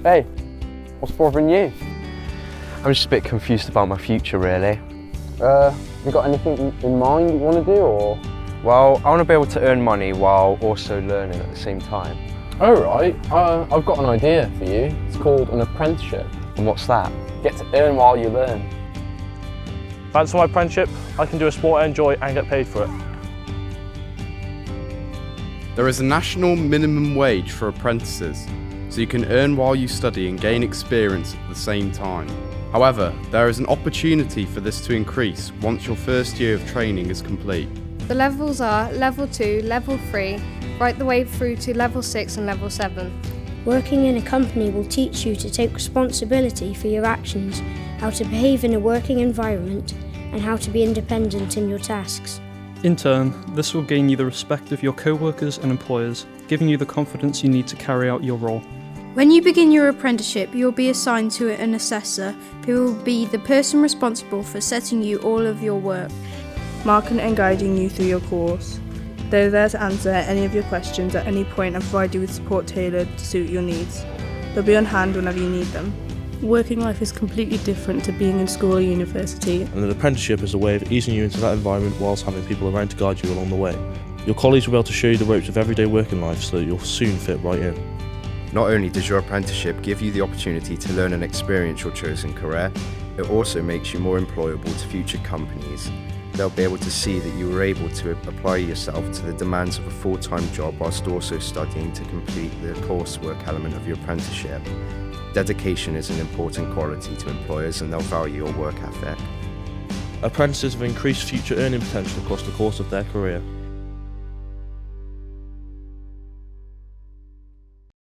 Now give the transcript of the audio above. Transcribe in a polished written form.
Hey, what's bothering you? I'm just a bit confused about my future, really. You got anything in mind you want to do, or? Well, I want to be able to earn money while also learning at the same time. Oh right, I've got an idea for you. It's called an apprenticeship. And what's that? You get to earn while you learn. Thanks for my apprenticeship, I can do a sport I enjoy and get paid for it. There is a national minimum wage for apprentices, so you can earn while you study and gain experience at the same time. However, there is an opportunity for this to increase once your first year of training is complete. The levels are Level 2, Level 3, right the way through to Level 6 and Level 7. Working in a company will teach you to take responsibility for your actions, how to behave in a working environment, and how to be independent in your tasks. In turn, this will gain you the respect of your co-workers and employers, giving you the confidence you need to carry out your role. When you begin your apprenticeship, you'll be assigned to an assessor who will be the person responsible for setting you all of your work, marking and guiding you through your course. They're there to answer any of your questions at any point and provide you with support tailored to suit your needs. They'll be on hand whenever you need them. Working life is completely different to being in school or university. And an apprenticeship is a way of easing you into that environment whilst having people around to guide you along the way. Your colleagues will be able to show you the ropes of everyday working life so that you'll soon fit right in. Not only does your apprenticeship give you the opportunity to learn and experience your chosen career, it also makes you more employable to future companies. They'll be able to see that you were able to apply yourself to the demands of a full-time job whilst also studying to complete the coursework element of your apprenticeship. Dedication is an important quality to employers and they'll value your work ethic. Apprentices have increased future earning potential across the course of their career.